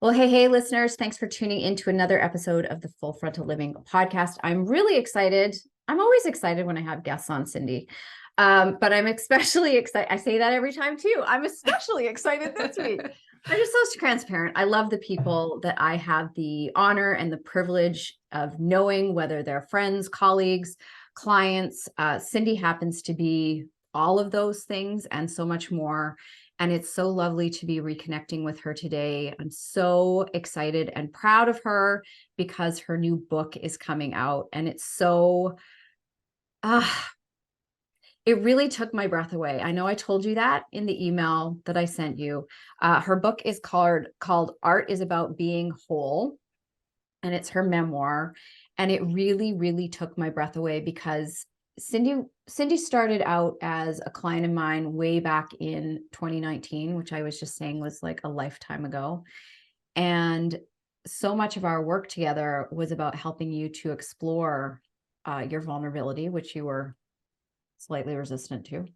Well, hey, listeners, thanks for tuning into another episode of the Full Frontal Living podcast. I'm really excited. I'm always excited when I have guests on, Cindy. But I'm especially excited. I say that every time too. I'm especially excited this week. I'm just so transparent. I love the people that I have the honor and the privilege of knowing, whether they're friends, colleagues, clients. Cindy happens to be all of those things and so much more. And it's so lovely to be reconnecting with her today. I'm so excited and proud of her because her new book is coming out. And it's so, it really took my breath away. I know I told you that in the email that I sent you. Her book is called Art is About Being Whole. And it's her memoir. And it really, really took my breath away because Cindy started out as a client of mine way back in 2019, which I was just saying was like a lifetime ago. And so much of our work together was about helping you to explore your vulnerability, which you were slightly resistant to.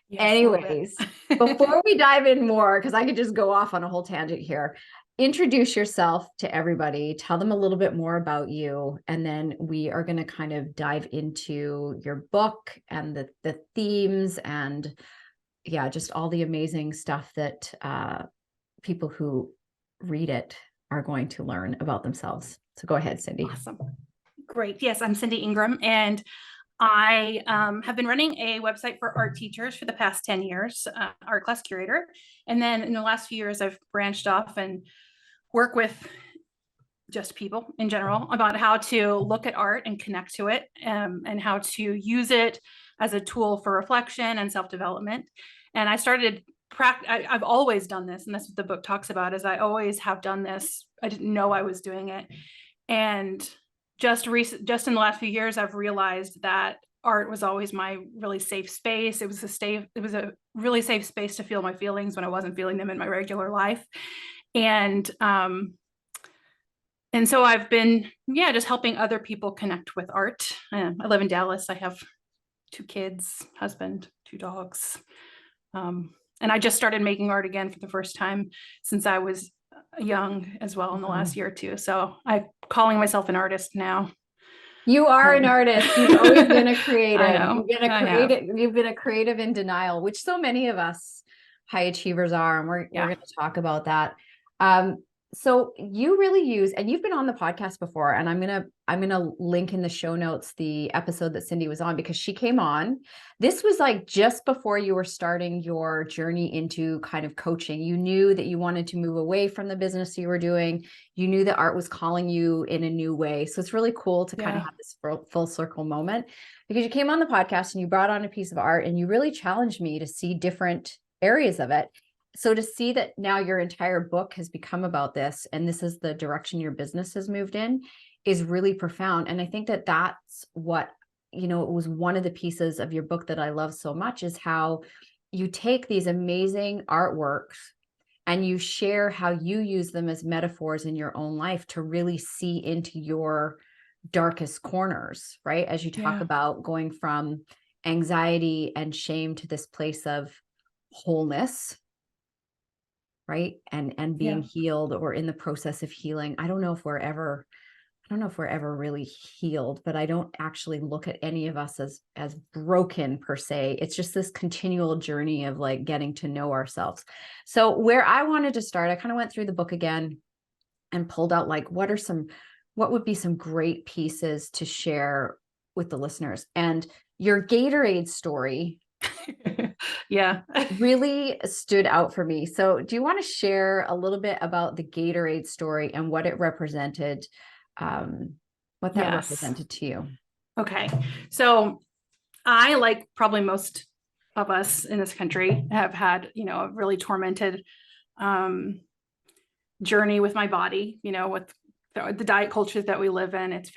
Yes, anyways, before we dive in more, because I could just go off on a whole tangent here, introduce yourself to everybody, tell them a little bit more about you, and then we are going to kind of dive into your book and the themes and just all the amazing stuff that people who read it are going to learn about themselves. So go ahead, Cindy. Awesome. Great. Yes, I'm Cindy Ingram, and I have been running a website for art teachers for the past 10 years, art class curator. And then in the last few years, I've branched off and work with just people in general about how to look at art and connect to it, and how to use it as a tool for reflection and self-development. And I started I've always done this, and that's what the book talks about, is I always have done this. I didn't know I was doing it. And just in the last few years, I've realized that art was always my really safe space. It was a really safe space to feel my feelings when I wasn't feeling them in my regular life. And so I've been, just helping other people connect with art. I live in Dallas. I have 2 kids, husband, 2 dogs. And I just started making art again for the first time since I was young as well in the last year or two. So I'm calling myself an artist now. You are an artist. You've always been a creative. I know. You've been a creative in denial, which so many of us high achievers are. And we're going to talk about that. So you really use, and you've been on the podcast before, and I'm going to link in the show notes the episode that Cindy was on, because she came on. This was like just before you were starting your journey into kind of coaching. You knew that you wanted to move away from the business you were doing. You knew that art was calling you in a new way. So it's really cool to kind of have this full circle moment, because you came on the podcast and you brought on a piece of art and you really challenged me to see different areas of it. So to see that now your entire book has become about this, and this is the direction your business has moved in, is really profound. And I think that that's what, it was one of the pieces of your book that I love so much, is how you take these amazing artworks and you share how you use them as metaphors in your own life to really see into your darkest corners, right? As you talk about going from anxiety and shame to this place of wholeness, right? And being healed, or in the process of healing. I don't know if we're ever really healed, but I don't actually look at any of us as broken per se. It's just this continual journey of like getting to know ourselves. So where I wanted to start, I kind of went through the book again and pulled out like, what would be some great pieces to share with the listeners. And your Gatorade story really stood out for me. So do you want to share a little bit about the Gatorade story and what it represented, represented to you? Okay. So I, like probably most of us in this country, have had, a really tormented journey with my body, with the diet culture that we live in. It's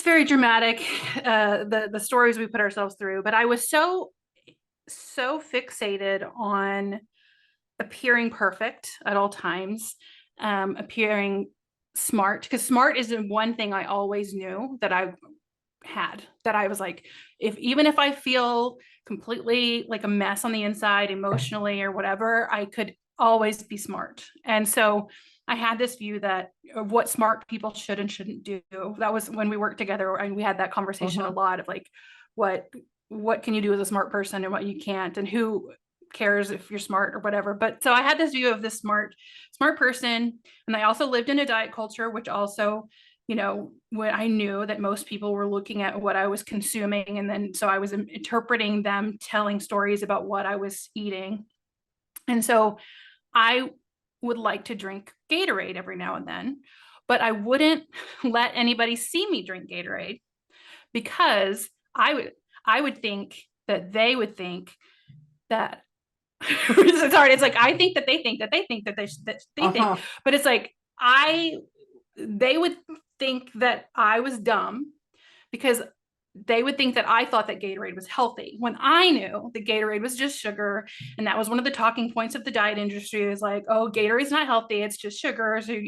very dramatic, the stories we put ourselves through. But I was so fixated on appearing perfect at all times, appearing smart, because smart is the one thing I always knew that I had, that I was like, even if I feel completely like a mess on the inside, emotionally or whatever, I could always be smart. And so I had this view that of what smart people should and shouldn't do. That was when we worked together, and we had that conversation a lot of like, what can you do as a smart person and what you can't, and who cares if you're smart or whatever. But so I had this view of this smart person. And I also lived in a diet culture, which also, when I knew that most people were looking at what I was consuming. And then, so I was interpreting them telling stories about what I was eating. And so I would like to drink Gatorade every now and then, but I wouldn't let anybody see me drink Gatorade, because I would think that they would think that it's hard. It's like, I think that they think that they think that they think, but it's like, they would think that I was dumb, because they would think that I thought that Gatorade was healthy, when I knew that Gatorade was just sugar. And that was one of the talking points of the diet industry, is like, oh, Gatorade's not healthy, it's just sugar, so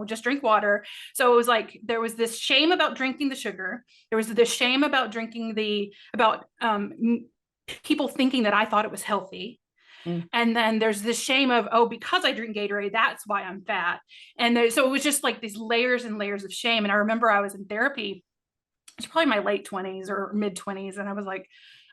just drink water. So it was like, there was this shame about drinking the sugar. There was this shame about drinking people thinking that I thought it was healthy. And then there's this shame of, oh, because I drink Gatorade, that's why I'm fat. And so it was just like these layers and layers of shame. And I remember I was in therapy, it's probably my late 20s or mid 20s. And I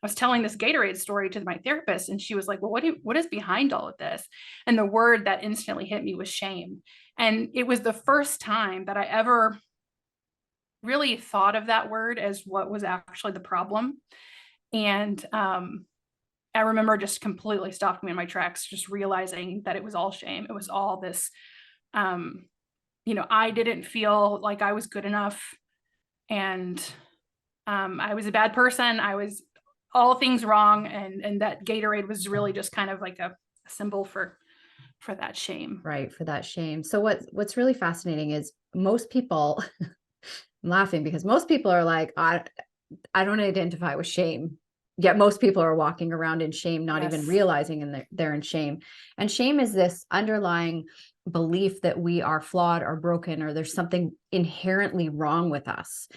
was telling this Gatorade story to my therapist, and she was like, well, what is behind all of this? And the word that instantly hit me was shame. And it was the first time that I ever really thought of that word as what was actually the problem. And I remember just completely stopping me in my tracks, just realizing that it was all shame. It was all this, I didn't feel like I was good enough. And I was a bad person. I was all things wrong. And that Gatorade was really just kind of like a symbol for that shame. Right. For that shame. So what's really fascinating is most people, I'm laughing because most people are like, I don't identify with shame. Yet most people are walking around in shame, not even realizing they're in shame. And shame is this underlying belief that we are flawed or broken, or there's something inherently wrong with us.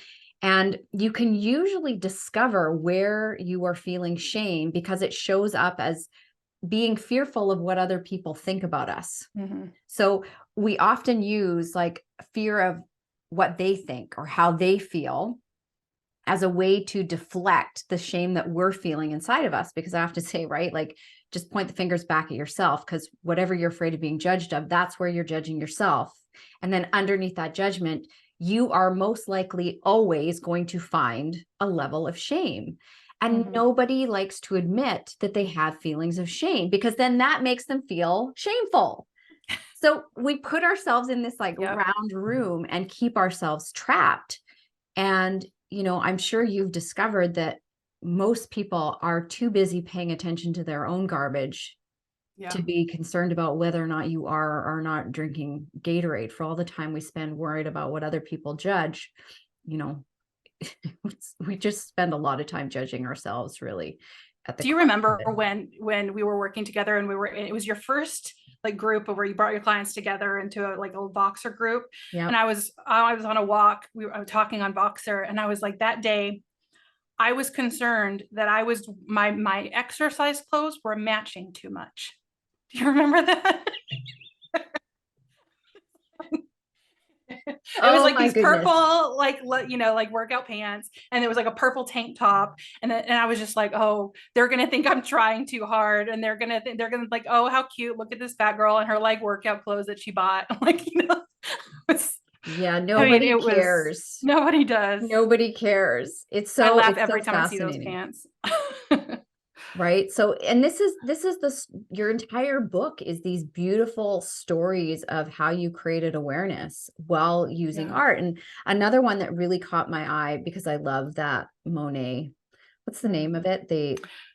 And you can usually discover where you are feeling shame because it shows up as being fearful of what other people think about us. So we often use like fear of what they think or how they feel as a way to deflect the shame that we're feeling inside of us. Because I have to say, right, like just point the fingers back at yourself, because whatever you're afraid of being judged of, that's where you're judging yourself. And then underneath that judgment, you are most likely always going to find a level of shame. And nobody likes to admit that they have feelings of shame, because then that makes them feel shameful. So we put ourselves in this like round room and keep ourselves trapped. And I'm sure you've discovered that most people are too busy paying attention to their own garbage to be concerned about whether or not you are or are not drinking Gatorade. For all the time we spend worried about what other people judge, we just spend a lot of time judging ourselves, really. Do you remember when we were working together and it was your first like group where you brought your clients together into a Voxer group? And I was on a walk, I was talking on Voxer, and I was like, that day I was concerned that my exercise clothes were matching too much. Do you remember that? It was like these purple, like workout pants, and there was like a purple tank top, and I was just like, oh, they're gonna think I'm trying too hard, and they're gonna like, oh, how cute! Look at this fat girl and her like workout clothes that she bought. Like, nobody cares. Nobody does. Nobody cares. I laugh every time I see those pants. Right. So, and this is your entire book is these beautiful stories of how you created awareness while using art. And another one that really caught my eye, because I love that Monet, what's the name of it?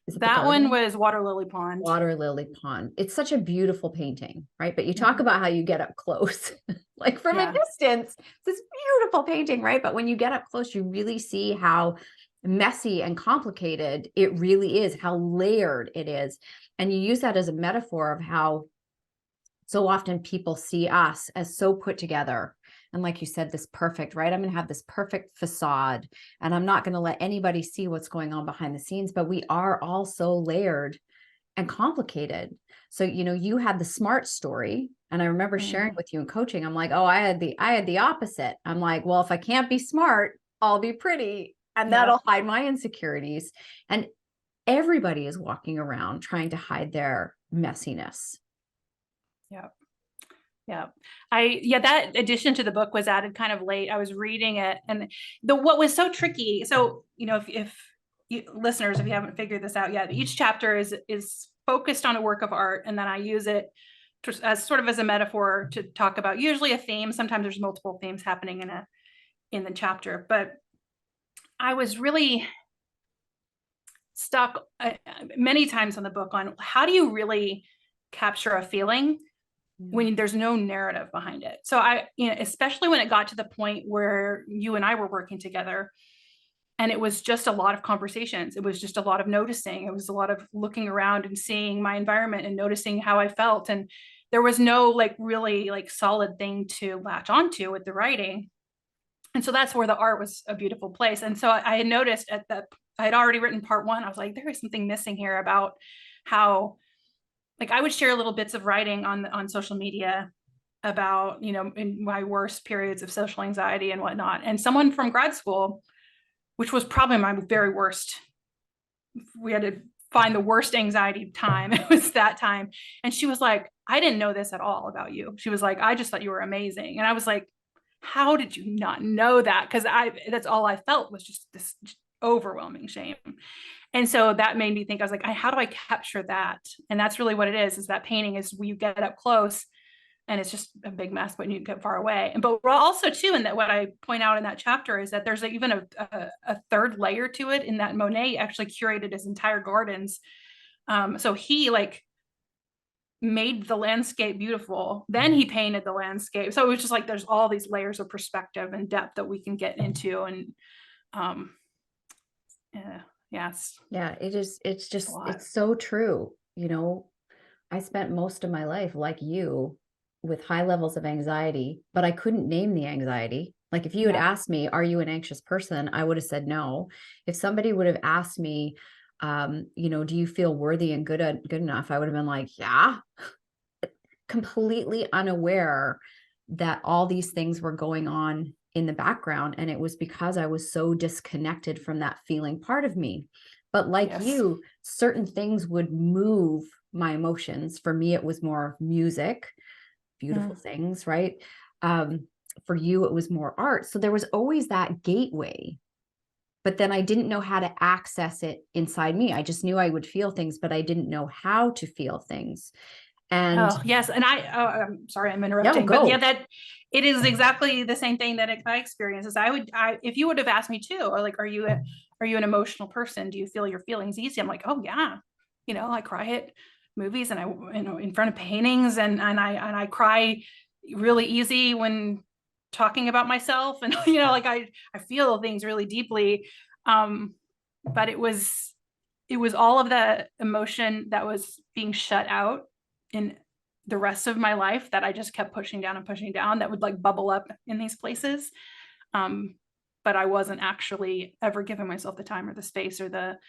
That one was Water Lily Pond. Water Lily Pond. It's such a beautiful painting, right? But you talk about how you get up close, like from a distance, it's this beautiful painting, right? But when you get up close, you really see how messy and complicated it really is, how layered it is. And you use that as a metaphor of how so often people see us as so put together. And like you said, this perfect, right? I'm going to have this perfect facade, and I'm not going to let anybody see what's going on behind the scenes, but we are all so layered and complicated. So, you had the smart story, and I remember sharing with you in coaching, I'm like, oh, I had the opposite. I'm like, well, if I can't be smart, I'll be pretty, and that'll hide my insecurities. And everybody is walking around trying to hide their messiness. Yeah. Yeah. That addition to the book was added kind of late. I was reading it, and what was so tricky. So, if you, listeners, if you haven't figured this out yet, each chapter is focused on a work of art. And then I use it as sort of as a metaphor to talk about usually a theme. Sometimes there's multiple themes happening in the chapter, but I was really stuck many times on the book on how do you really capture a feeling when there's no narrative behind it. So especially when it got to the point where you and I were working together, and it was just a lot of conversations. It was just a lot of noticing. It was a lot of looking around and seeing my environment and noticing how I felt. And there was no really solid thing to latch onto with the writing. And so that's where the art was a beautiful place. And so I had noticed I had already written part one. I was like, there is something missing here about how, I would share little bits of writing on social media about, in my worst periods of social anxiety and whatnot. And someone from grad school, which was probably my very worst, we had to find the worst anxiety time. It was that time. And she was like, I didn't know this at all about you. She was like, I just thought you were amazing. And I was like, how did you not know that? Because that's all I felt was just this overwhelming shame. And so that made me think, I was like, how do I capture that? And that's really what it is that painting is when you get up close and it's just a big mess when you get far away. But also too, and that what I point out in that chapter is that there's even a third layer to it, in that Monet actually curated his entire gardens. So he made the landscape beautiful, then he painted the landscape. So it was just there's all these layers of perspective and depth that we can get into. And yes. Yeah, it's so true. I spent most of my life like you with high levels of anxiety, but I couldn't name the anxiety. Like if you had asked me, are you an anxious person? I would have said no. If somebody would have asked me, do you feel worthy and good enough? I would have been like, yeah, completely unaware that all these things were going on in the background. And it was because I was so disconnected from that feeling part of me. But like you, certain things would move my emotions. For me, it was more music, beautiful things, right? For you, it was more art. So there was always that gateway. But then I didn't know how to access it inside me. I just knew I would feel things, but I didn't know how to feel things. And yes. And I'm sorry, I'm interrupting, but that it is exactly the same thing that I experience. Is if you would have asked me too, or are you an emotional person? Do you feel your feelings easy? I'm like, oh yeah. I cry at movies, and in front of paintings, and I cry really easy when talking about myself. And, I feel things really deeply. But it was all of the emotion that was being shut out in the rest of my life that I just kept pushing down and pushing down, that would bubble up in these places. But I wasn't actually ever giving myself the time or the space or the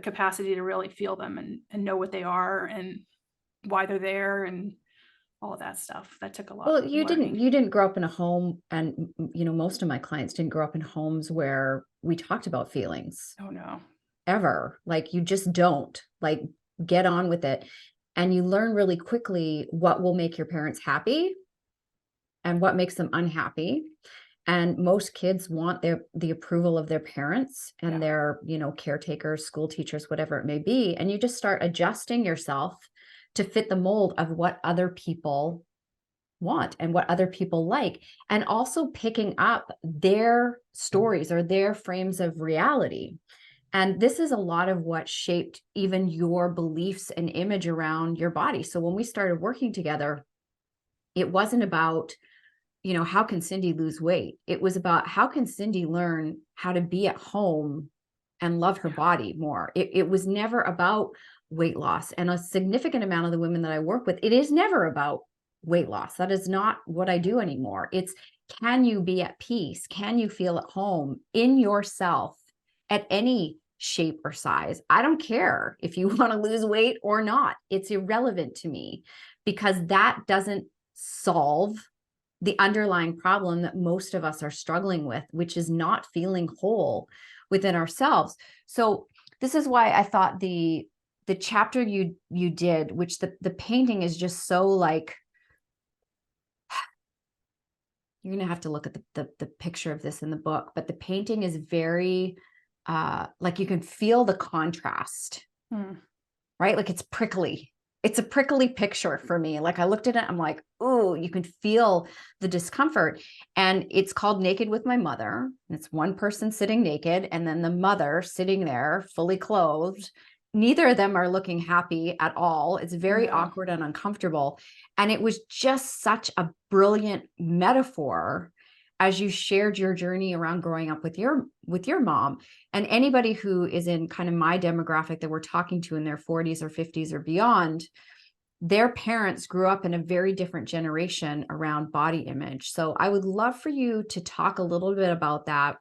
capacity to really feel them and know what they are and why they're there and all of that stuff. That took a lot. Well, you didn't grow up in a home, and most of my clients didn't grow up in homes where we talked about feelings. Oh no. Ever. You just don't. Get on with it. And you learn really quickly what will make your parents happy and what makes them unhappy. And most kids want the approval of their parents and their, caretakers, school teachers, whatever it may be. And you just start adjusting yourself to fit the mold of what other people want and what other people like, and also picking up their stories or their frames of reality. And this is a lot of what shaped even your beliefs and image around your body. So when we started working together, it wasn't about, how can Cindy lose weight? It was about how can Cindy learn how to be at home and love her body more. It was never about weight loss. And a significant amount of the women that I work with, it is never about weight loss. That is not what I do anymore. It's, can you be at peace? Can you feel at home in yourself at any shape or size. I don't care if you want to lose weight or not. It's irrelevant to me, because that doesn't solve the underlying problem that most of us are struggling with, which is not feeling whole within ourselves. So this is why I thought the chapter you did, which the painting is just so like, you're going to have to look at the picture of this in the book, but the painting is very like you can feel the contrast, right? Like it's prickly. It's a prickly picture for me. Like I looked at it, I'm like, oh, you can feel the discomfort. And it's called Naked with My Mother. It's one person sitting naked, and then the mother sitting there fully clothed. Neither of them are looking happy at all. It's very awkward and uncomfortable. And it was just such a brilliant metaphor as you shared your journey around growing up with your mom. And anybody who is in kind of my demographic that we're talking to in their 40s or 50s or beyond, their parents grew up in a very different generation around body image. So I would love for you to talk a little bit about that,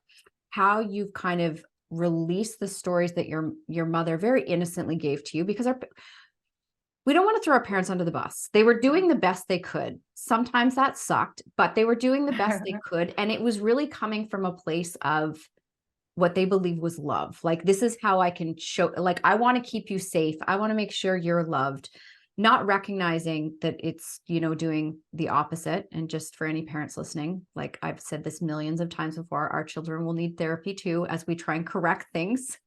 how you've kind of released the stories that your mother very innocently gave to you, because we don't want to throw our parents under the bus. They were doing the best they could. Sometimes that sucked, but they were doing the best they could. And it was really coming from a place of what they believe was love. Like, this is how I can show, like, I want to keep you safe. I want to make sure you're loved, not recognizing that it's, doing the opposite. And just for any parents listening, like I've said this millions of times before, our children will need therapy too, as we try and correct things.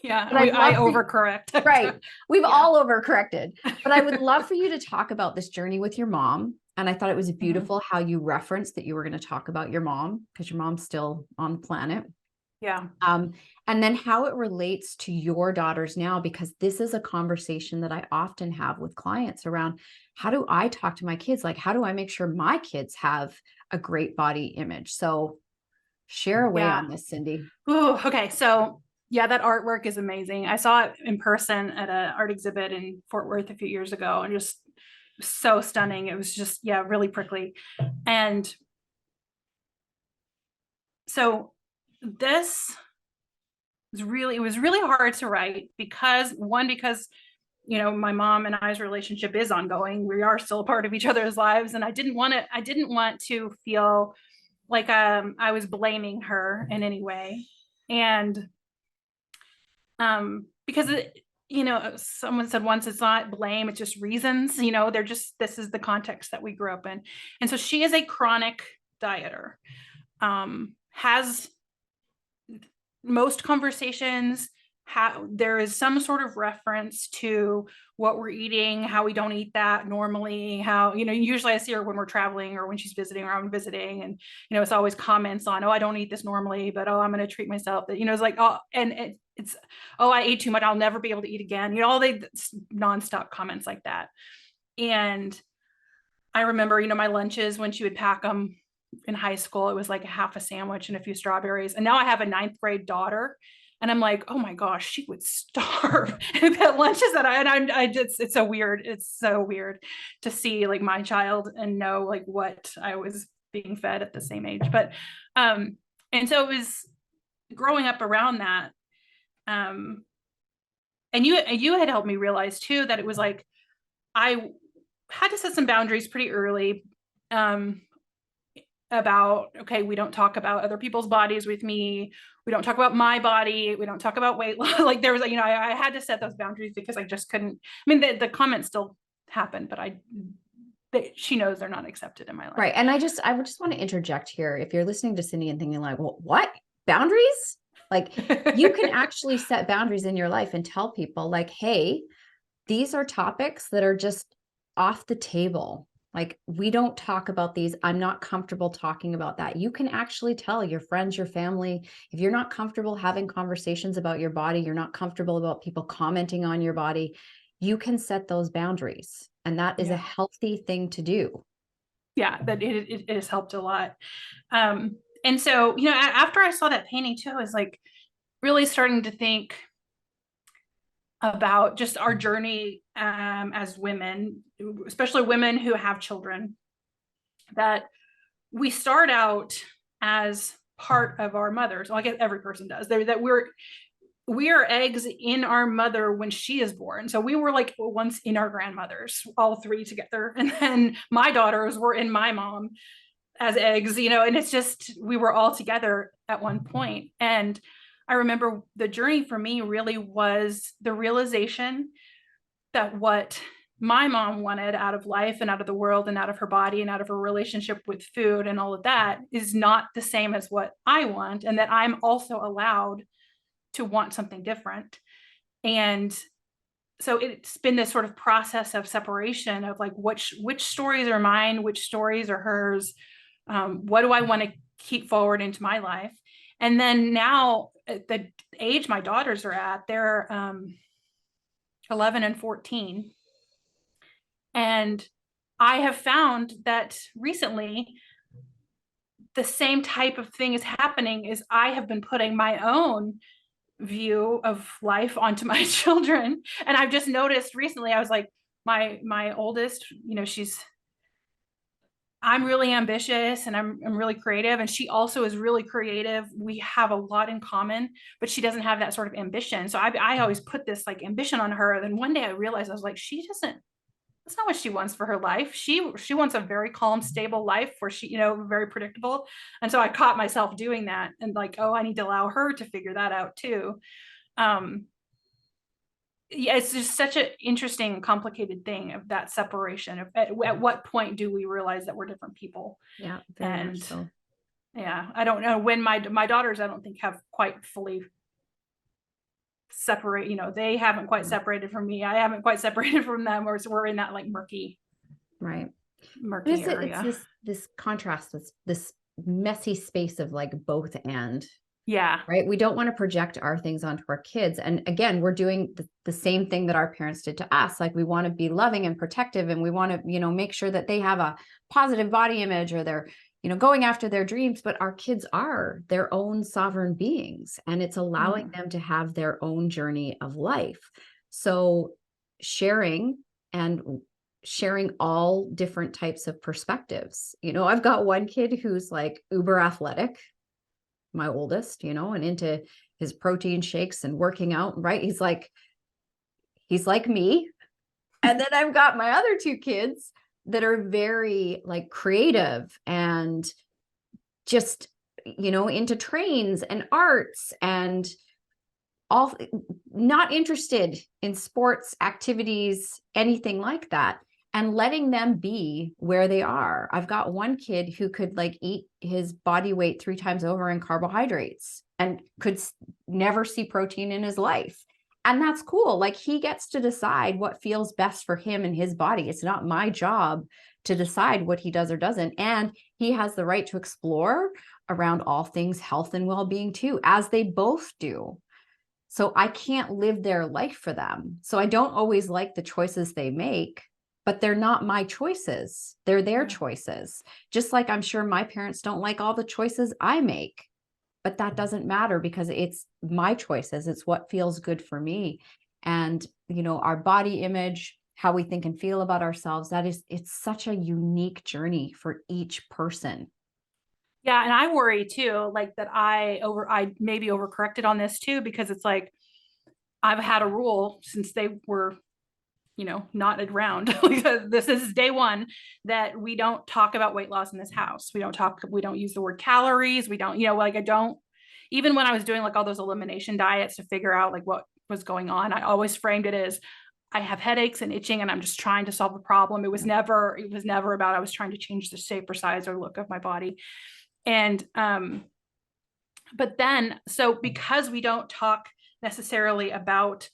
Yeah, I overcorrect. Right. We've all overcorrected. But I would love for you to talk about this journey with your mom. And I thought it was beautiful how you referenced that you were going to talk about your mom, because your mom's still on the planet. Yeah. And then how it relates to your daughters now, because this is a conversation that I often have with clients around, how do I talk to my kids? Like, how do I make sure my kids have a great body image? So share away on this, Cindy. Ooh, okay. So yeah, that artwork is amazing. I saw it in person at an art exhibit in Fort Worth a few years ago, and just so stunning. It was just, really prickly. And so this was it was really hard to write because my mom and I's relationship is ongoing. We are still a part of each other's lives. And I didn't want to feel like I was blaming her in any way. And because someone said once, it's not blame, it's just reasons. This is the context that we grew up in. And so she is a chronic dieter, has most conversations, there is some sort of reference to what we're eating, how we don't eat that normally, how, usually I see her when we're traveling or when she's visiting or I'm visiting, and, it's always comments on, oh, I don't eat this normally, but, oh, I'm going to treat myself. That, it's like, oh, and it's, oh, I ate too much, I'll never be able to eat again. All the nonstop comments like that. And I remember, my lunches when she would pack them in high school, it was like a half a sandwich and a few strawberries. And now I have a 9th grade daughter, and I'm like, oh my gosh, she would starve at lunches that I just, it's so weird. It's so weird to see like my child and know like what I was being fed at the same age. But, and so it was growing up around that. And you had helped me realize too, that it was like, I had to set some boundaries pretty early, about, okay, we don't talk about other people's bodies with me. We don't talk about my body. We don't talk about weight loss. Like there was, I had to set those boundaries because I just couldn't. I mean, the comments still happen, but she knows they're not accepted in my life. Right. And I would just want to interject here. If you're listening to Cindy and thinking like, well, what boundaries? Like you can actually set boundaries in your life and tell people like, hey, these are topics that are just off the table. Like, we don't talk about these. I'm not comfortable talking about that. You can actually tell your friends, your family, if you're not comfortable having conversations about your body, you're not comfortable about people commenting on your body, you can set those boundaries. And that is a healthy thing to do. Yeah, that it has helped a lot. And so, after I saw that painting too, I was like really starting to think about just our journey as women, especially women who have children, that we start out as part of our mothers. Well, I guess every person does. That we are eggs in our mother when she is born. So we were like once in our grandmothers, all three together. And then my daughters were in my mom as eggs, you know, and it's just, we were all together at one point. And I remember the journey for me really was the realization that what my mom wanted out of life and out of the world and out of her body and out of her relationship with food and all of that is not the same as what I want, and that I'm also allowed to want something different. And so it's been this sort of process of separation of like which stories are mine, which stories are hers, what do I want to keep forward into my life. And then now at the age my daughters are at, they're 11 and 14. And I have found that recently the same type of thing is happening. Is I have been putting my own view of life onto my children. And I've just noticed recently, I was like, my oldest, you know, I'm really ambitious and I'm really creative. And she also is really creative. We have a lot in common, but she doesn't have that sort of ambition. So I always put this like ambition on her. And then one day I realized, I was like, that's not what she wants for her life. She wants a very calm, stable life where she, you know, very predictable. And so I caught myself doing that and like, oh, I need to allow her to figure that out too. Yeah, it's just such an interesting, complicated thing of that separation of at what point do we realize that we're different people? Yeah, very much And so. yeah, I don't know when my daughters, I don't think have quite fully separate, you know, they haven't quite separated from me. I haven't quite separated from them, or so we're in that like murky Right. area. It's this contrast, this messy space of like both and. Yeah. Right. We don't want to project our things onto our kids. And again, we're doing the same thing that our parents did to us. Like we want to be loving and protective, and we want to, you know, make sure that they have a positive body image, or they're, you know, going after their dreams. But our kids are their own sovereign beings, and it's allowing them to have their own journey of life. So sharing all different types of perspectives. You know, I've got one kid who's like uber athletic, my oldest, you know, and into his protein shakes and working out, right? He's like me. And then I've got my other two kids that are very like creative and just, you know, into trains and arts and all, not interested in sports activities, anything like that. And letting them be where they are. I've got one kid who could like eat his body weight 3 times over in carbohydrates and could never see protein in his life. And that's cool. Like he gets to decide what feels best for him and his body. It's not my job to decide what he does or doesn't. And he has the right to explore around all things health and well-being too, as they both do. So I can't live their life for them. So I don't always like the choices they make, but they're not my choices. They're their choices. Just like I'm sure my parents don't like all the choices I make, but that doesn't matter because it's my choices. It's what feels good for me. And, you know, our body image, how we think and feel about ourselves, it's such a unique journey for each person. Yeah. And I worry too, like that I maybe overcorrected on this too, because it's like, I've had a rule since they were, you know, not around. This is day one that we don't talk about weight loss in this house. We don't use the word calories. We don't, you know, like even when I was doing like all those elimination diets to figure out like what was going on, I always framed it as I have headaches and itching and I'm just trying to solve a problem. It was never about, I was trying to change the shape or size or look of my body. And, but then, so because we don't talk necessarily about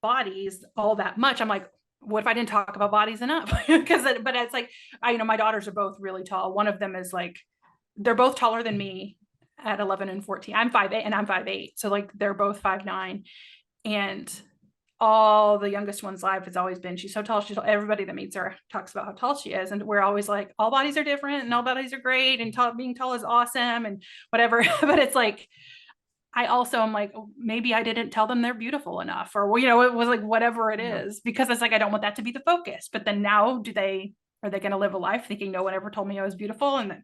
bodies all that much, I'm like, what if I didn't talk about bodies enough? But it's like, you know, my daughters are both really tall. One of them is like, they're both taller than me at 11 and 14. I'm 5'8" and I'm 5'8". So like, they're both 5'9". And all the youngest one's life has always been, she's so tall. Everybody that meets her talks about how tall she is. And we're always like, all bodies are different and all bodies are great. And being tall is awesome and whatever. But it's like, I also am like, oh, maybe I didn't tell them they're beautiful enough, or, you know, it was like, whatever it is, because it's like, I don't want that to be the focus. But then now are they going to live a life thinking no one ever told me I was beautiful? And then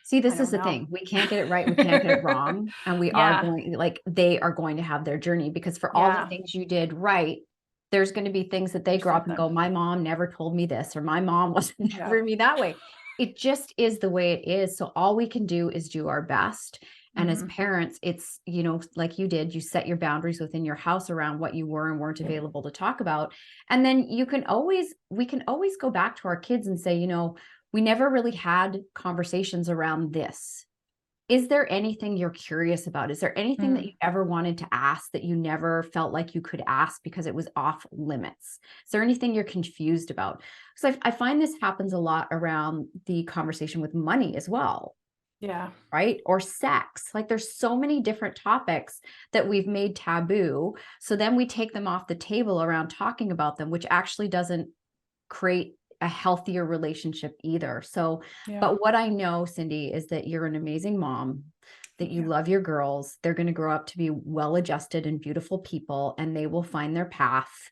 See, I this is don't the know. thing. We can't get it right. We can't get it wrong. And we are Yeah. going, like, they are going to have their journey, because for all the Yeah. things you did right, there's going to be things that they There's grow up and go, something. my mom never told me this, or my mom wasn't Yeah. never me that way. It just is the way it is. So all we can do is do our best. And as parents, it's, you know, like you did, you set your boundaries within your house around what you were and weren't available to talk about. And then we can always go back to our kids and say, you know, we never really had conversations around this. Is there anything you're curious about? Is there anything that you ever wanted to ask that you never felt like you could ask because it was off limits? Is there anything you're confused about? Because I find this happens a lot around the conversation with money as well. Yeah. Right? Or sex. Like, there's so many different topics that we've made taboo. So then we take them off the table around talking about them, which actually doesn't create a healthier relationship either. So, Yeah. but what I know, Cindy, is that you're an amazing mom, that you love your girls. They're going to grow up to be well-adjusted and beautiful people, and they will find their path.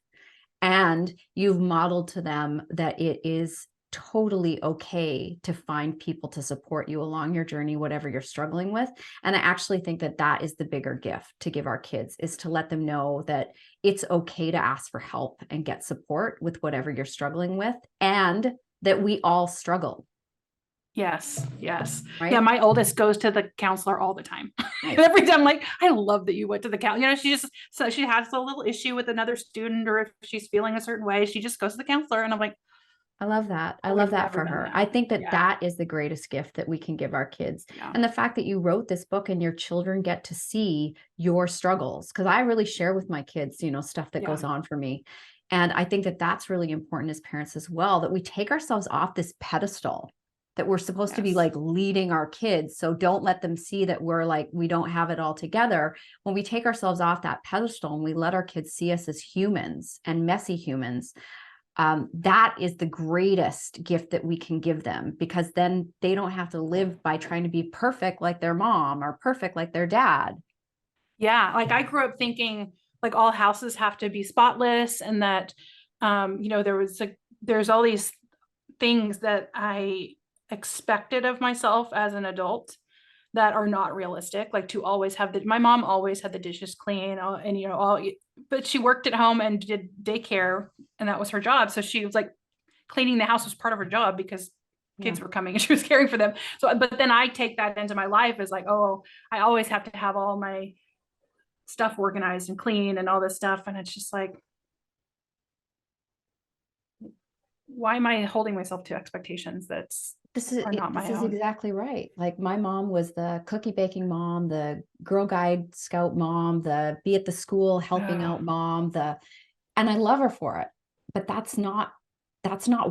And you've modeled to them that it is totally okay to find people to support you along your journey, whatever you're struggling with. And I actually think that that is the bigger gift to give our kids, is to let them know that it's okay to ask for help and get support with whatever you're struggling with, and that we all struggle. Yes. Yes. Right. Yeah. My oldest goes to the counselor all the time. Nice. Every time, I'm like, I love that you went to the counselor. You know, so she has a little issue with another student, or if she's feeling a certain way, she just goes to the counselor. And I'm like, I love that. I oh, love we've that never for done her. that. I think that Yeah. that is the greatest gift that we can give our kids. Yeah. And the fact that you wrote this book and your children get to see your struggles, because I really share with my kids, you know, stuff that goes on for me. And I think that that's really important as parents as well, that we take ourselves off this pedestal, that we're supposed to be like leading our kids. So don't let them see that we're like, we don't have it all together. When we take ourselves off that pedestal and we let our kids see us as humans and messy humans, that is the greatest gift that we can give them, because then they don't have to live by trying to be perfect like their mom or perfect like their dad. Yeah. Like, I grew up thinking like all houses have to be spotless, and that, you know, there's all these things that I expected of myself as an adult that are not realistic. Like, to always have my mom always had the dishes clean, and, you know, but she worked at home and did daycare, and that was her job. So she was like, cleaning the house was part of her job because kids were coming and she was caring for them. So, but then I take that into my life as like, oh, I always have to have all my stuff organized and clean and all this stuff. And it's just like, why am I holding myself to expectations are not my own? Exactly right. Like, my mom was the cookie baking mom, the Girl Guide Scout mom, the be at the school helping out mom, and I love her for it. But that's not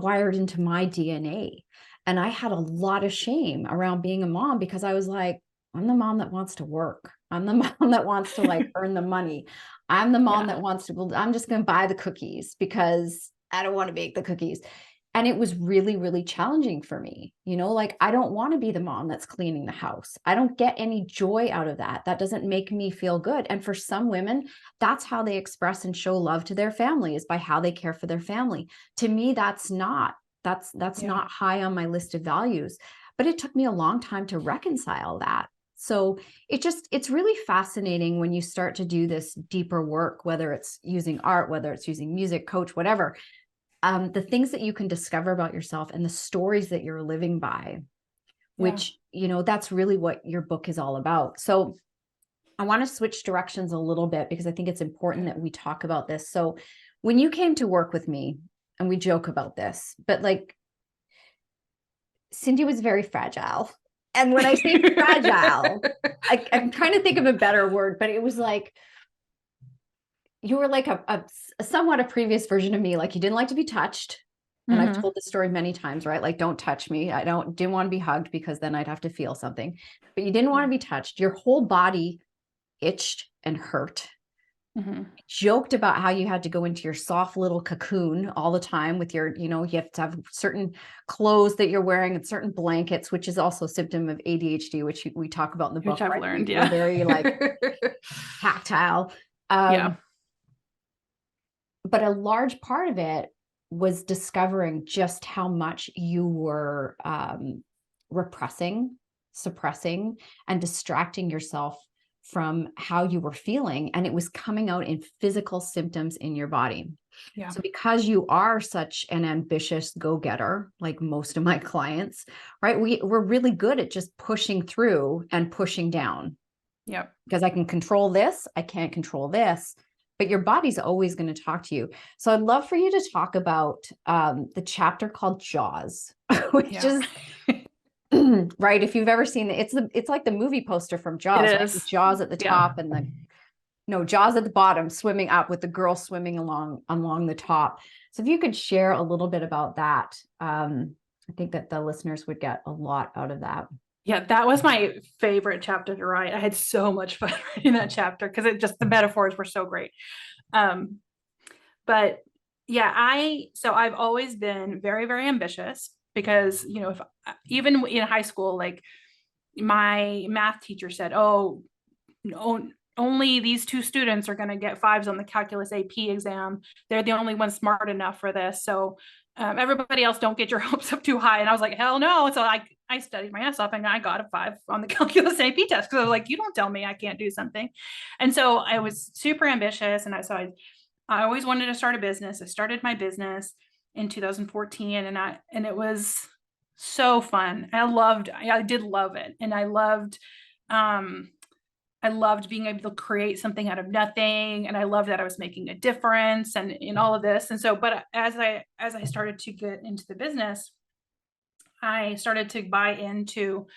wired into my DNA. And I had a lot of shame around being a mom, because I was like, I'm the mom that wants to work. I'm the mom that wants to like earn the money. I'm the mom that wants to, I'm just going to buy the cookies because I don't want to bake the cookies. And it was really, really challenging for me. You know, like, I don't want to be the mom that's cleaning the house. I don't get any joy out of that. That doesn't make me feel good. And for some women, that's how they express and show love to their family, is by how they care for their family. To me, that's not high on my list of values. But it took me a long time to reconcile that. So it's really fascinating when you start to do this deeper work, whether it's using art, whether it's using music, coach, whatever, the things that you can discover about yourself and the stories that you're living by, which, you know, that's really what your book is all about. So I want to switch directions a little bit, because I think it's important that we talk about this. So when you came to work with me, and we joke about this, but like, Cindy was very fragile. And when I say fragile, I'm trying to think of a better word, but it was like, you were like a somewhat a previous version of me. Like, you didn't like to be touched. And I've told this story many times, right? Like, don't touch me. Didn't want to be hugged, because then I'd have to feel something, but you didn't want to be touched. Your whole body itched and hurt. Joked about how you had to go into your soft little cocoon all the time with your, you know, you have to have certain clothes that you're wearing and certain blankets, which is also a symptom of ADHD, which we talk about in the book. Which I've right? learned. You're very like tactile. But a large part of it was discovering just how much you were repressing suppressing and distracting yourself from how you were feeling, and it was coming out in physical symptoms in your body. Yeah. So because you are such an ambitious go-getter, like most of my clients, right? We're really good at just pushing through and pushing down. Yeah. Because I can control this, I can't control this, but your body's always going to talk to you. So I'd love for you to talk about the chapter called Jaws, which is right. If you've ever seen it, it's like the movie poster from Jaws, It right? is. Jaws at the Yeah. top and Jaws at the bottom, swimming up with the girl swimming along the top. So if you could share a little bit about that, I think that the listeners would get a lot out of that. Yeah, that was my favorite chapter to write. I had so much fun writing that chapter because the metaphors were so great. But yeah, I've always been very, very ambitious because, if even in high school, like my math teacher said, oh, no, only these 2 students are going to get 5s on the calculus AP exam. They're the only ones smart enough for this. So everybody else, don't get your hopes up too high. And I was like, hell no. So I studied my ass off and I got a 5 on the calculus AP test. Cause I was like, you don't tell me I can't do something. And so I was super ambitious. And I always wanted to start a business. I started my business in 2014 and it was so fun. I did love it. And I loved being able to create something out of nothing. And I loved that I was making a difference and in all of this. And so, but as I started to get into the business, I started to buy into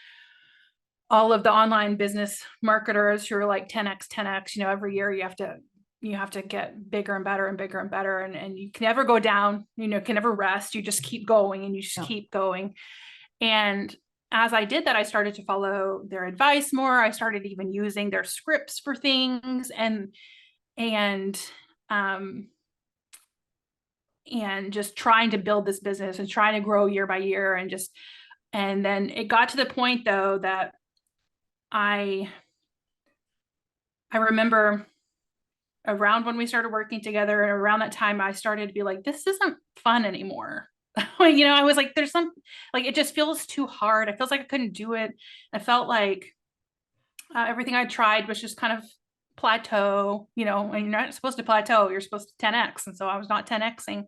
all of the online business marketers who are like 10x, 10x, every year you have to get bigger and better and bigger and better. And you can never go down, can never rest. You just keep going and you just keep going. And as I did that, I started to follow their advice more. I started even using their scripts for things and just trying to build this business and trying to grow year by year. And then it got to the point though, that I remember around when we started working together and around that time, I started to be like, this isn't fun anymore. I was like, there's it just feels too hard. It feels like I couldn't do it. I felt like everything I tried was just kind of plateau, and you're not supposed to plateau, you're supposed to 10x. And so I was not 10xing.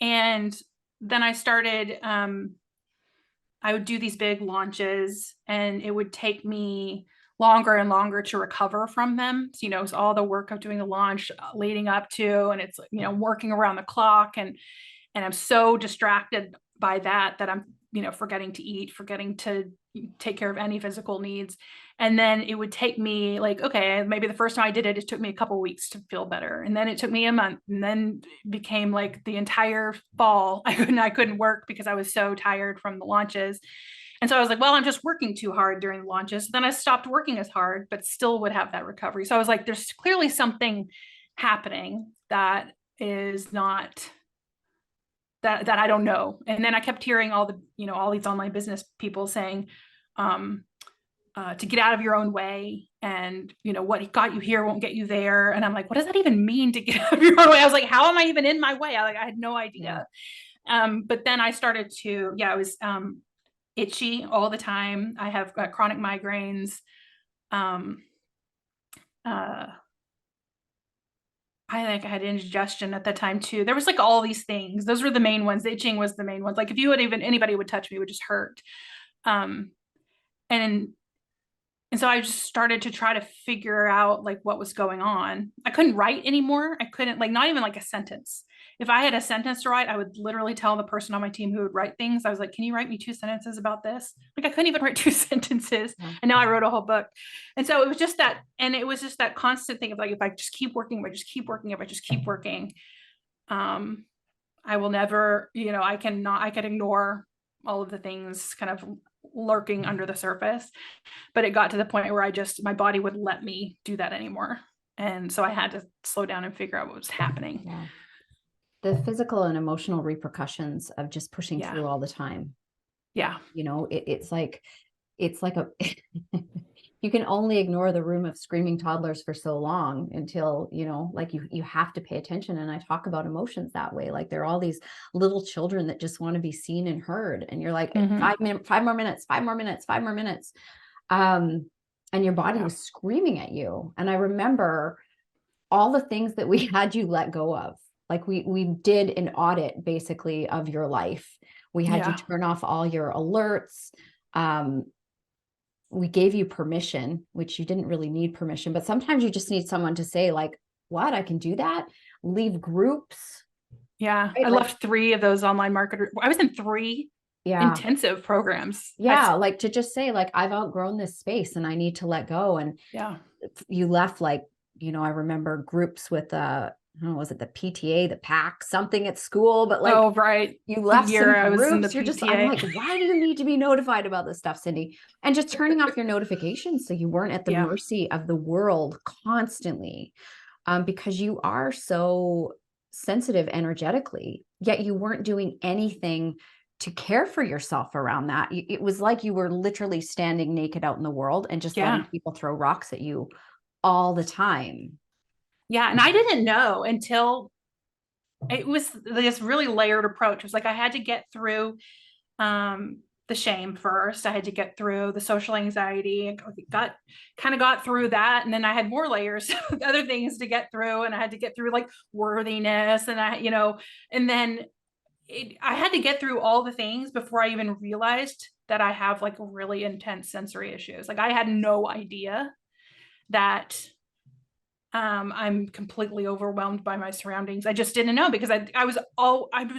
And then I started, I would do these big launches and it would take me longer and longer to recover from them. So, it's all the work of doing the launch leading up to, and it's, working around the clock and I'm so distracted by that I'm, forgetting to eat, forgetting to take care of any physical needs. And then it would take me like, okay, maybe the first time I did it, it took me a couple of weeks to feel better. And then it took me a month and then it became like the entire fall. I couldn't work because I was so tired from the launches. And so I was like, well, I'm just working too hard during the launches. Then I stopped working as hard, but still would have that recovery. So I was like, there's clearly something happening that is not that I don't know. And then I kept hearing all these online business people saying, to get out of your own way and, what got you here won't get you there. And I'm like, what does that even mean to get out of your own way? I was like, how am I even in my way? I had no idea. But then I started to, I was, itchy all the time. I have chronic migraines. I think I had indigestion at that time too. There was like all these things. Those were the main ones. The itching was the main ones. Like if anybody would touch me, it would just hurt. And so I just started to try to figure out like what was going on. I couldn't write anymore. I couldn't not even like a sentence. If I had a sentence to write, I would literally tell the person on my team who would write things. I was like, can you write me 2 sentences about this? Like I couldn't even write 2 sentences. And now I wrote a whole book. And so it was just that constant thing of like, if I just keep working, if I just keep working, I will never, I can ignore all of the things kind of lurking under the surface. But it got to the point where my body wouldn't let me do that anymore. And so I had to slow down and figure out what was happening. Yeah. The physical and emotional repercussions of just pushing through all the time. Yeah. It's like a you can only ignore the room of screaming toddlers for so long until, like you have to pay attention. And I talk about emotions that way. Like they're all these little children that just want to be seen and heard. And you're like, 5 more minutes, 5 more minutes, 5 more minutes. And your body was screaming at you. And I remember all the things that we had you let go of. Like we did an audit basically of your life. We had you turn off all your alerts. We gave you permission, which you didn't really need permission, but sometimes you just need someone to say like, what, I can do that? Leave groups. Yeah. Right? I left 3 of those online marketers. I was in 3 intensive programs. Yeah. Like to just say like, I've outgrown this space and I need to let go. And you left like, I remember groups with was it the PTA, the PAC, something at school, but like, you left some groups. I'm like, why do you need to be notified about this stuff, Cindy? And just turning off your notifications so you weren't at the mercy of the world constantly, because you are so sensitive energetically, yet you weren't doing anything to care for yourself around that. It was like you were literally standing naked out in the world and just letting people throw rocks at you all the time. Yeah. And I didn't know until it was this really layered approach. It was like I had to get through the shame first. I had to get through the social anxiety and got through that. And then I had more layers, other things to get through. And I had to get through like worthiness and and then I had to get through all the things before I even realized that I have like really intense sensory issues. Like I had no idea that I'm completely overwhelmed by my surroundings. I just didn't know because I was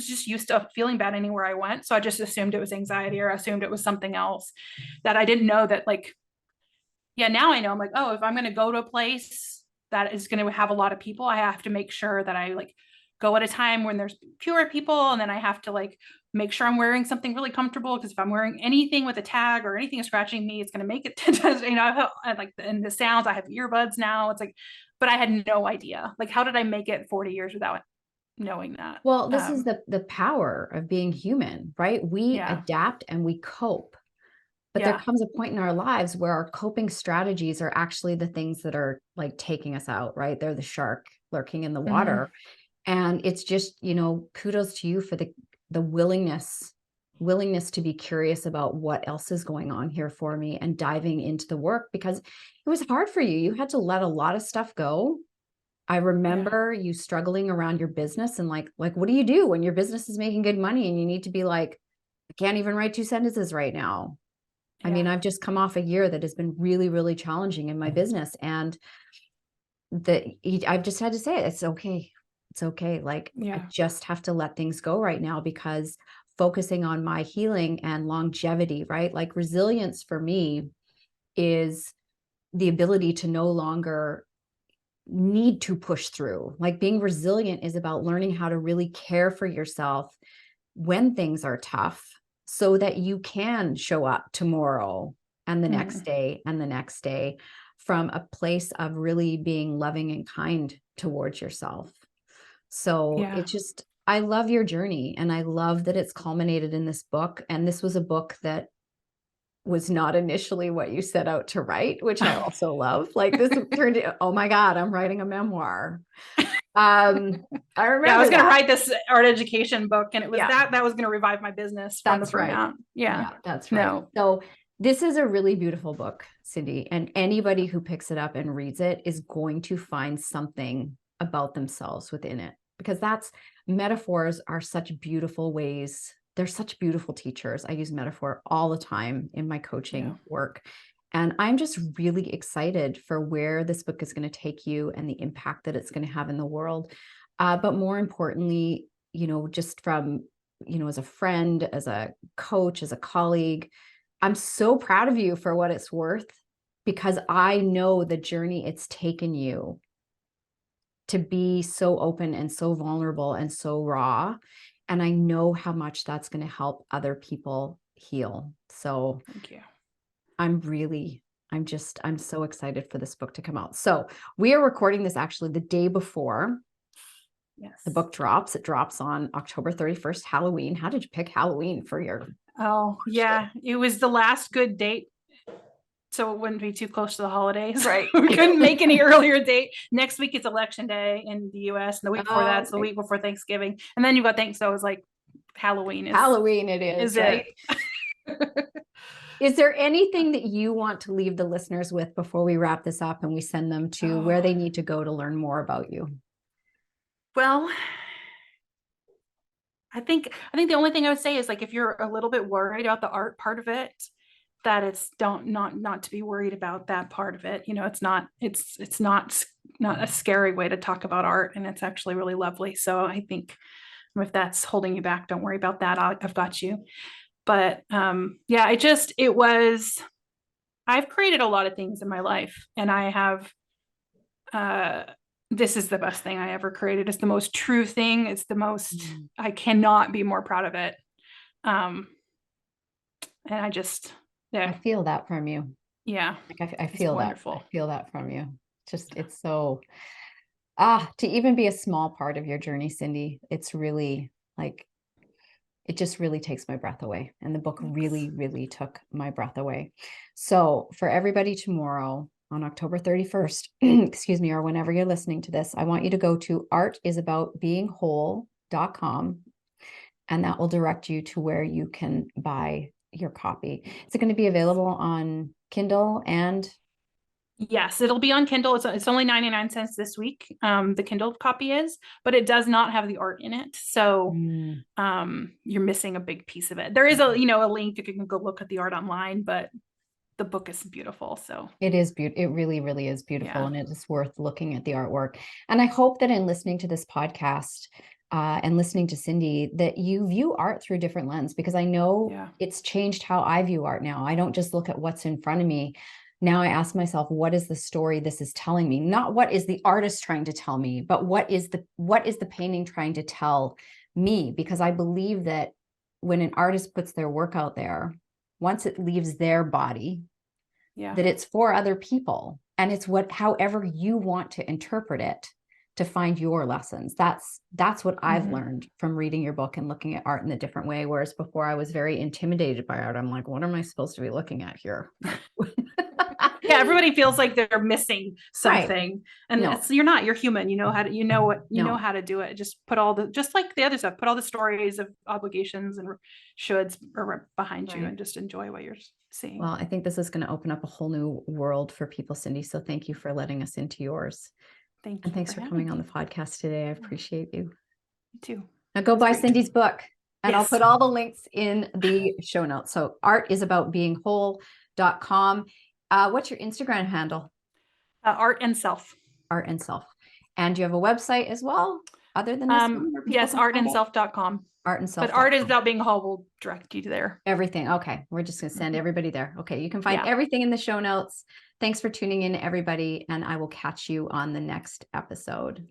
just used to feeling bad anywhere I went. So I just assumed it was anxiety or assumed it was something else that I didn't know that like, now I know. I'm like, oh, if I'm going to go to a place that is going to have a lot of people, I have to make sure that I like go at a time when there's fewer people. And then I have to like make sure I'm wearing something really comfortable. Because if I'm wearing anything with a tag or anything scratching me, it's going to make it, and the sounds, I have earbuds now. It's like, but I had no idea. Like, how did I make it 40 years without knowing that? Well, this is the power of being human, right? We adapt and we cope. But there comes a point in our lives where our coping strategies are actually the things that are like taking us out, right? They're the shark lurking in the water. And it's just, kudos to you for the willingness to be curious about what else is going on here for me and diving into the work, because it was hard for you. You had to let a lot of stuff go. I remember you struggling around your business and like, what do you do when your business is making good money and you need to be like, I can't even write 2 sentences right now. I mean, I've just come off a year that has been really, really challenging in my business. And I've just had to say it. It's okay. It's okay. Like, I just have to let things go right now, because focusing on my healing and longevity, right? Like resilience for me is the ability to no longer need to push through. Like being resilient is about learning how to really care for yourself when things are tough, so that you can show up tomorrow and the next day and the next day from a place of really being loving and kind towards yourself. So it's just, I love your journey, and I love that it's culminated in this book. And this was a book that was not initially what you set out to write, which I also love. Like this turned into, oh my God, I'm writing a memoir. I remember I was going to write this art education book, and it was that was going to revive my business from that's the burnout. Right. Yeah, that's right. No. So this is a really beautiful book, Cindy, and anybody who picks it up and reads it is going to find something about themselves within it, because metaphors are such beautiful ways. They're such beautiful teachers. I use metaphor all the time in my coaching work. And I'm just really excited for where this book is going to take you and the impact that it's going to have in the world. But more importantly, just from, as a friend, as a coach, as a colleague, I'm so proud of you for what it's worth, because I know the journey it's taken you to be so open and so vulnerable and so raw. And I know how much that's going to help other people heal. So thank you. I'm so excited for this book to come out. So we are recording this actually the day before the book drops. It drops on October 31st, Halloween. How did you pick Halloween for your? Oh, yeah. It was the last good date so it wouldn't be too close to the holidays. Right. We couldn't make any earlier date. Next week it's election day in the US, and the week before that's the Okay. week before Thanksgiving. And then you've got Thanksgiving. So it's like Halloween Halloween it is is, it. right? Is there anything that you want to leave the listeners with before we wrap this up and we send them to where they need to go to learn more about you? Well, I think the only thing I would say is, like, if you're a little bit worried about the art part of it, that it's not to be worried about that part of it. You know, it's not a scary way to talk about art, and it's actually really lovely. So I think if that's holding you back, don't worry about that. I've got you. But yeah, I've created a lot of things in my life, and I have this is the best thing I ever created. It's the most true thing. It's the most, I cannot be more proud of it. And I just, I feel that from you. Yeah. Like I feel that. Wonderful. I feel that from you. Just, it's so, to even be a small part of your journey, Cindy, it's really like, it just really takes my breath away. And the book really, really took my breath away. So for everybody tomorrow, on October 31st, excuse me, or whenever you're listening to this, I want you to go to artisaboutbeinghole.com, and that will direct you to where you can buy your copy. Is it going to be available on Kindle and? Yes, it'll be on Kindle. It's only 99 cents this week. The Kindle copy is, but it does not have the art in it. So you're missing a big piece of it. There is a link. You can go look at the art online, but the book is beautiful. So it is beautiful. It really, really is beautiful. And it is worth looking at the artwork. And I hope that in listening to this podcast and listening to Cindy, that you view art through a different lens, because I know it's changed how I view art now. I don't just look at what's in front of me. Now I ask myself, what is the story this is telling me? Not what is the artist trying to tell me, but what is the painting trying to tell me? Because I believe that when an artist puts their work out there, once it leaves their body, that it's for other people, and it's however you want to interpret it to find your lessons. That's what I've learned from reading your book and looking at art in a different way. Whereas before I was very intimidated by art. I'm like, what am I supposed to be looking at here? Yeah, everybody feels like they're missing something, and you're human. You know how to do it. Just put just like the other stuff, put all the stories of obligations and shoulds behind you, and just enjoy what you're seeing. Well, I think this is going to open up a whole new world for people, Cindy. So thank you for letting us into yours. Thank you. And thanks for coming on the podcast today. I appreciate you. You too. Now go buy Cindy's book, and I'll put all the links in the show notes. So artisaboutbeinghole.com. What's your Instagram handle? Art and Self. Art and Self. And do you have a website as well, other than this one? Yes, artandself.com. Art and Self. But Art is About Being Whole will direct you there. Everything. Okay. We're just going to send everybody there. Okay. You can find everything in the show notes. Thanks for tuning in, everybody. And I will catch you on the next episode.